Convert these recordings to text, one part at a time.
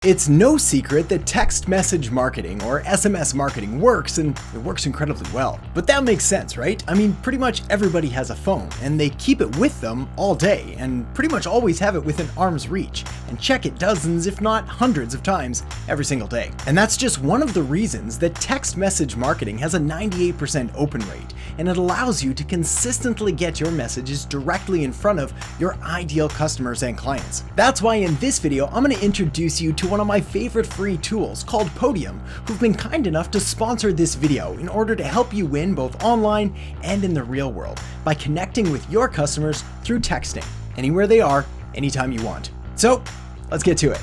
It's no secret that text message marketing or SMS marketing works, and it works incredibly well. But that makes sense, right? I mean, pretty much everybody has a phone, and they keep it with them all day, and pretty much always have it within arm's reach, and check it dozens, if not hundreds of times every single day. And that's just one of the reasons that text message marketing has a 98% open rate, and it allows you to consistently get your messages directly in front of your ideal customers and clients. That's why in this video, I'm going to introduce you to one of my favorite free tools called Podium, who've been kind enough to sponsor this video in order to help you win both online and in the real world by connecting with your customers through texting, anywhere they are, anytime you want. So let's get to it.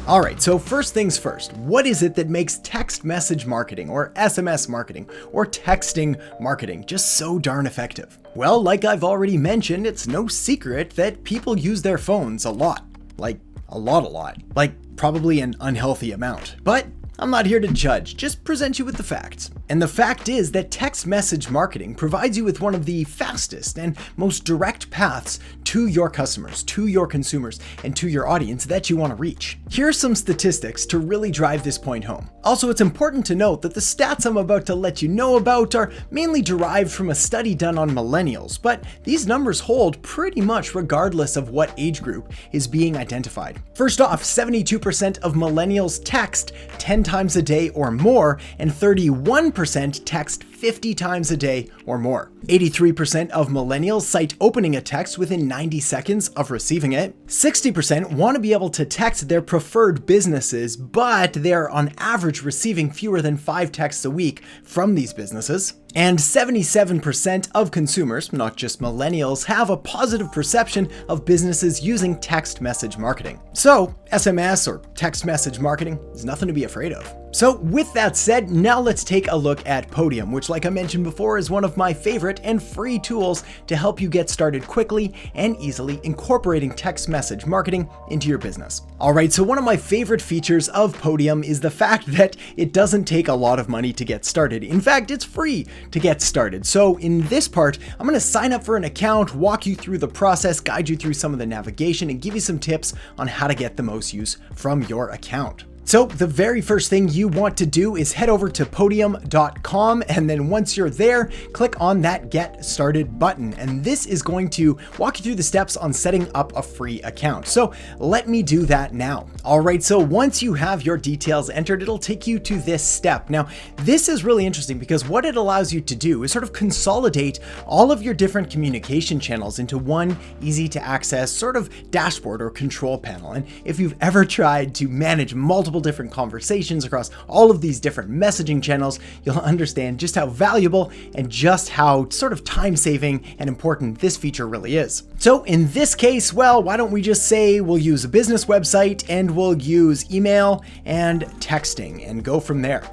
Alright, so first things first, what is it that makes text message marketing or SMS marketing or texting marketing just so darn effective? Well, like I've already mentioned, it's no secret that people use their phones a lot. Like, a lot. Like, probably an unhealthy amount. But I'm not here to judge, just present you with the facts. And the fact is that text message marketing provides you with one of the fastest and most direct paths to your customers, to your consumers, and to your audience that you want to reach. Here are some statistics to really drive this point home. Also, it's important to note that the stats I'm about to let you know about are mainly derived from a study done on millennials, but these numbers hold pretty much regardless of what age group is being identified. First off, 72% of millennials text 10 times a day or more, and 31% text 50 times a day or more. 83% of millennials cite opening a text within 90 seconds of receiving it. 60% want to be able to text their preferred businesses, but they're on average receiving fewer than 5 texts a week from these businesses. And 77% of consumers, not just millennials, have a positive perception of businesses using text message marketing. So SMS or text message marketing is nothing to be afraid of. So with that said, now let's take a look at Podium, which like I mentioned before is one of my favorite and free tools to help you get started quickly and easily incorporating text message marketing into your business. Alright, so one of my favorite features of Podium is the fact that it doesn't take a lot of money to get started. In fact, it's free to get started. So in this part, I'm going to sign up for an account, walk you through the process, guide you through some of the navigation, and give you some tips on how to get the most use from your account. So the very first thing you want to do is head over to podium.com, and then once you're there, click on that Get Started button. And this is going to walk you through the steps on setting up a free account. So let me do that now. All right, so once you have your details entered, it'll take you to this step. Now, this is really interesting because what it allows you to do is sort of consolidate all of your different communication channels into one easy to access sort of dashboard or control panel. And if you've ever tried to manage multiple different conversations across all of these different messaging channels, you'll understand just how valuable and just how sort of time-saving and important this feature really is. So in this case, well, why don't we just say we'll use a business website and we'll use email and texting and go from there.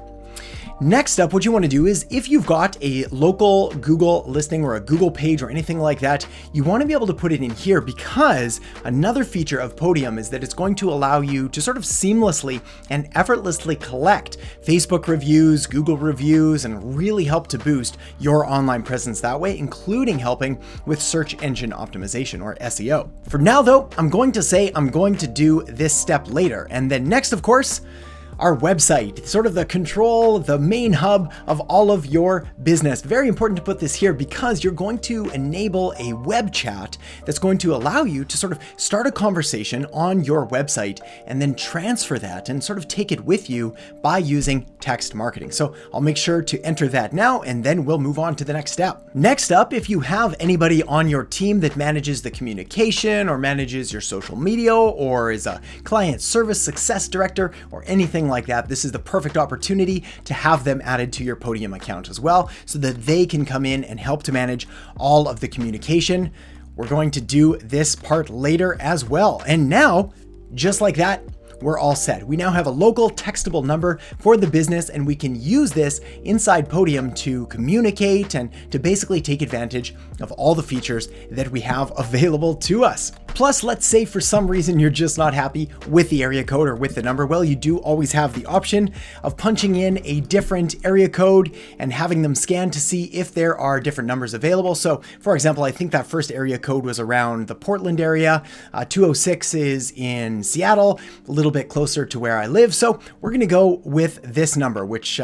Next up, what you want to do is if you've got a local Google listing or a Google page or anything like that, you want to be able to put it in here because another feature of Podium is that it's going to allow you to sort of seamlessly and effortlessly collect Facebook reviews, Google reviews, and really help to boost your online presence that way, including helping with search engine optimization or SEO. For now though, I'm going to say I'm going to do this step later. And then next, of course, our website, sort of the control, the main hub of all of your business. Very important to put this here because you're going to enable a web chat that's going to allow you to sort of start a conversation on your website and then transfer that and sort of take it with you by using text marketing. So I'll make sure to enter that now and then we'll move on to the next step. Next up, if you have anybody on your team that manages the communication or manages your social media or is a client service success director or anything like that, this is the perfect opportunity to have them added to your Podium account as well so that they can come in and help to manage all of the communication. We're going to do this part later as well. And now, just like that, we're all set. We now have a local textable number for the business, and we can use this inside Podium to communicate and to basically take advantage of all the features that we have available to us. Plus, let's say for some reason you're just not happy with the area code or with the number. Well, you do always have the option of punching in a different area code and having them scan to see if there are different numbers available. So for example, I think that first area code was around the Portland area. 206 is in Seattle, a little bit closer to where I live. So we're gonna go with this number, which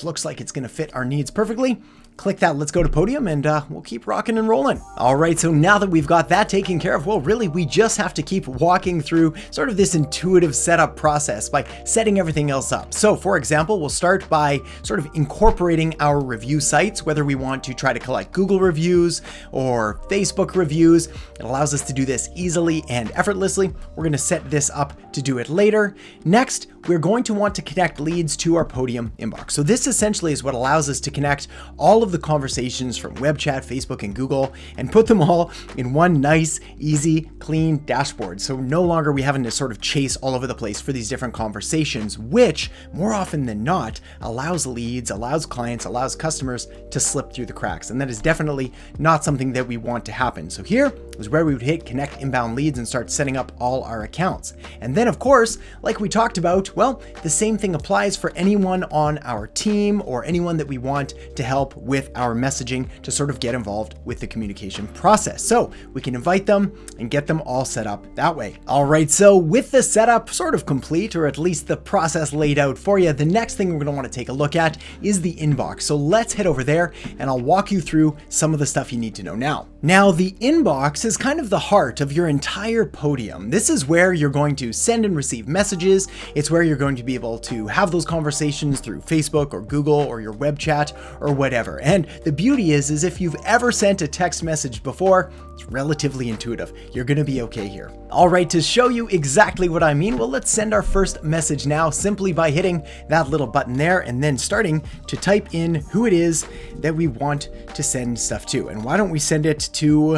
looks like it's gonna fit our needs perfectly. Click that, let's go to Podium, and we'll keep rocking and rolling. All right, so now that we've got that taken care of, well, really, we just have to keep walking through sort of this intuitive setup process by setting everything else up. So for example, we'll start by sort of incorporating our review sites, whether we want to try to collect Google reviews or Facebook reviews. It allows us to do this easily and effortlessly. We're gonna set this up to do it later. Next, we're going to want to connect leads to our Podium inbox. So this essentially is what allows us to connect all of the conversations from web chat, Facebook, and Google and put them all in one nice, easy, clean dashboard. So no longer are we having to sort of chase all over the place for these different conversations, which more often than not allows leads, allows clients, allows customers to slip through the cracks. And that is definitely not something that we want to happen. So here is where we would hit connect inbound leads and start setting up all our accounts. And then of course, like we talked about, well, the same thing applies for anyone on our team or anyone that we want to help with our messaging to sort of get involved with the communication process. So we can invite them and get them all set up that way. All right, so with the setup sort of complete, or at least the process laid out for you, the next thing we're gonna wanna take a look at is the inbox. So let's head over there and I'll walk you through some of the stuff you need to know now. Now, the inbox is kind of the heart of your entire Podium. This is where you're going to send and receive messages. It's where you're going to be able to have those conversations through Facebook or Google or your web chat or whatever. And the beauty is if you've ever sent a text message before, it's relatively intuitive. You're gonna be okay here. All right, to show you exactly what I mean, well, let's send our first message now simply by hitting that little button there and then starting to type in who it is that we want to send stuff to. And why don't we send it to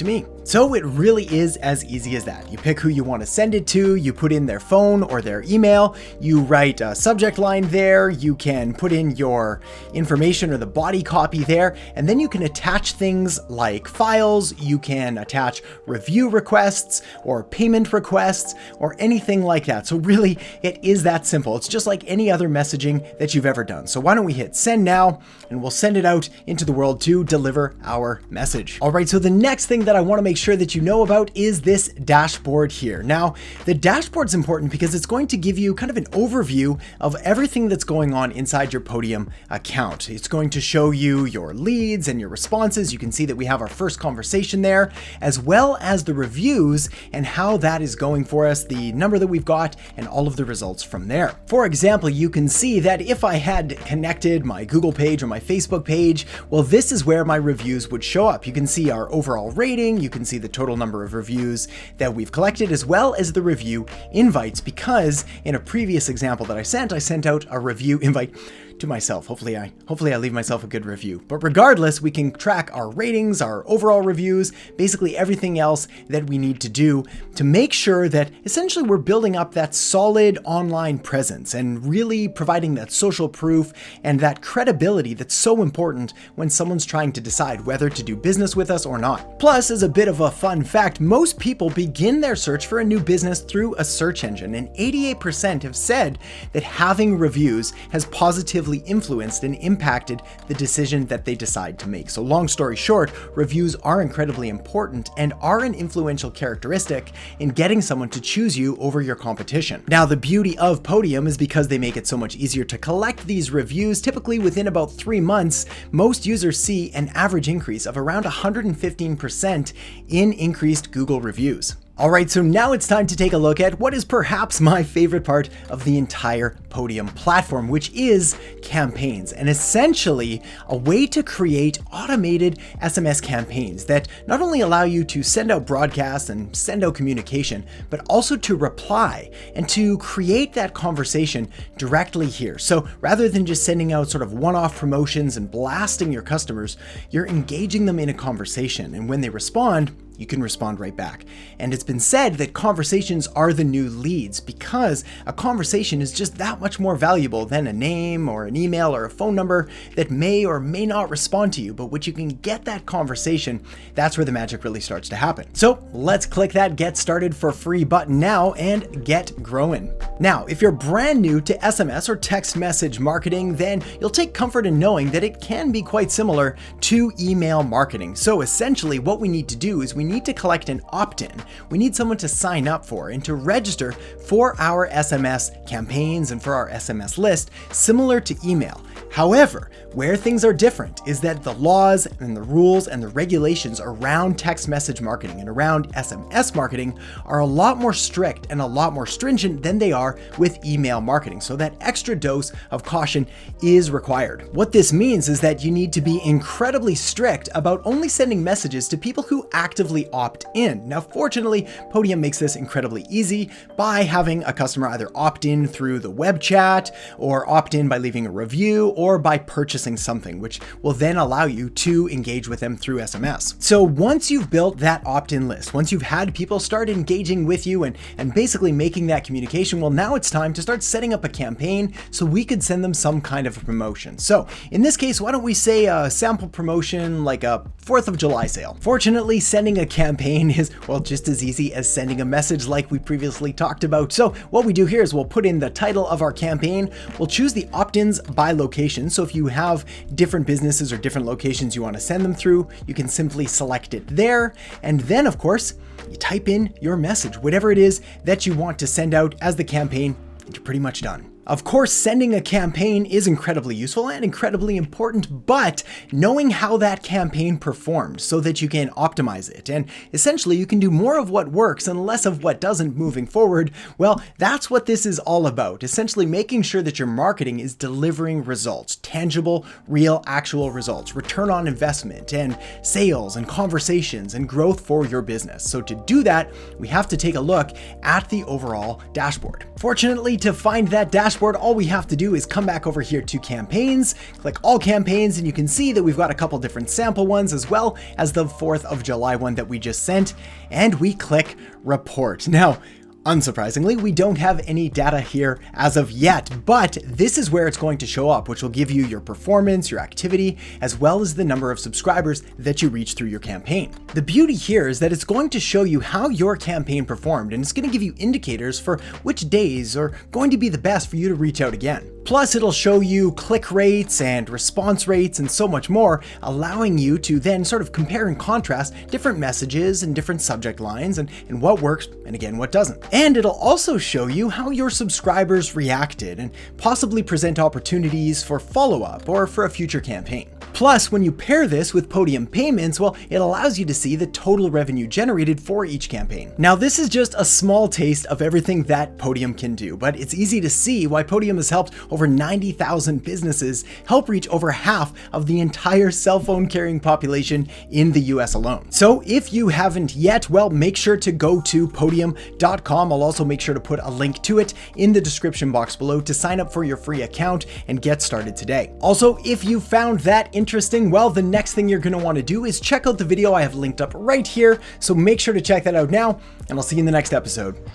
me? So it really is as easy as that. You pick who you want to send it to, you put in their phone or their email, you write a subject line there, you can put in your information or the body copy there, and then you can attach things like files, you can attach review requests or payment requests or anything like that. So really, it is that simple. It's just like any other messaging that you've ever done. So why don't we hit send now, and we'll send it out into the world to deliver our message. All right, so the next thing that I want to make sure that you know about is this dashboard here. Now, the dashboard's important because it's going to give you kind of an overview of everything that's going on inside your Podium account. It's going to show you your leads and your responses. You can see that we have our first conversation there, as well as the reviews and how that is going for us, the number that we've got, and all of the results from there. For example, you can see that if I had connected my Google page or my Facebook page, well, this is where my reviews would show up. You can see our overall rating, you can see the total number of reviews that we've collected, as well as the review invites, because in a previous example that I sent out a review invite to myself. Hopefully I leave myself a good review. But regardless, we can track our ratings, our overall reviews, basically everything else that we need to do to make sure that essentially we're building up that solid online presence and really providing that social proof and that credibility that's so important when someone's trying to decide whether to do business with us or not. Plus, as a bit of a fun fact, most people begin their search for a new business through a search engine, and 88% have said that having reviews has positively influenced and impacted the decision that they decide to make. So long story short, reviews are incredibly important and are an influential characteristic in getting someone to choose you over your competition. Now, the beauty of Podium is because they make it so much easier to collect these reviews. Typically within about 3 months, most users see an average increase of around 115% in increased Google reviews. All right, so now it's time to take a look at what is perhaps my favorite part of the entire Podium platform, which is campaigns, and essentially a way to create automated SMS campaigns that not only allow you to send out broadcasts and send out communication, but also to reply and to create that conversation directly here. So rather than just sending out sort of one-off promotions and blasting your customers, you're engaging them in a conversation, and when they respond, you can respond right back. And it's been said that conversations are the new leads because a conversation is just that much more valuable than a name or an email or a phone number that may or may not respond to you, but which you can get that conversation, that's where the magic really starts to happen. So let's click that Get Started for Free button now and get growing. Now, if you're brand new to SMS or text message marketing, then you'll take comfort in knowing that it can be quite similar to email marketing. So essentially what we need to do is we need to collect an opt-in. We need someone to sign up for and to register for our SMS campaigns and for our SMS list, similar to email. However, where things are different is that the laws and the rules and the regulations around text message marketing and around SMS marketing are a lot more strict and a lot more stringent than they are with email marketing. So that extra dose of caution is required. What this means is that you need to be incredibly strict about only sending messages to people who actively opt in. Now, fortunately, Podium makes this incredibly easy by having a customer either opt in through the web chat or opt in by leaving a review or by purchasing something, which will then allow you to engage with them through SMS. So once you've built that opt-in list, once you've had people start engaging with you and basically making that communication, well, now it's time to start setting up a campaign so we could send them some kind of promotion. So in this case, why don't we say a sample promotion like a 4th of July sale? Fortunately, sending a campaign is, well, just as easy as sending a message like we previously talked about. So what we do here is we'll put in the title of our campaign. We'll choose the opt-ins by location. So if you have different businesses or different locations you want to send them through, you can simply select it there. And then, of course, you type in your message, whatever it is that you want to send out as the campaign, and you're pretty much done. Of course, sending a campaign is incredibly useful and incredibly important, but knowing how that campaign performed so that you can optimize it and essentially you can do more of what works and less of what doesn't moving forward, well, that's what this is all about. Essentially making sure that your marketing is delivering results, tangible, real, actual results, return on investment and sales and conversations and growth for your business. So to do that, we have to take a look at the overall dashboard. Fortunately, to find that dashboard, all we have to do is come back over here to campaigns, click all campaigns, and you can see that we've got a couple different sample ones as well as the 4th of July one that we just sent, and we click report. Now, unsurprisingly, we don't have any data here as of yet, but this is where it's going to show up, which will give you your performance, your activity, as well as the number of subscribers that you reach through your campaign. The beauty here is that it's going to show you how your campaign performed, and it's going to give you indicators for which days are going to be the best for you to reach out again. Plus, it'll show you click rates and response rates and so much more, allowing you to then sort of compare and contrast different messages and different subject lines and what works and again, what doesn't. And it'll also show you how your subscribers reacted and possibly present opportunities for follow-up or for a future campaign. Plus, when you pair this with Podium payments, well, it allows you to see the total revenue generated for each campaign. Now, this is just a small taste of everything that Podium can do, but it's easy to see why Podium has helped over 90,000 businesses help reach over half of the entire cell phone carrying population in the US alone. So if you haven't yet, well, make sure to go to podium.com. I'll also make sure to put a link to it in the description box below to sign up for your free account and get started today. Also, if you found that interesting, well, the next thing you're going to want to do is check out the video I have linked up right here. So make sure to check that out now, and I'll see you in the next episode.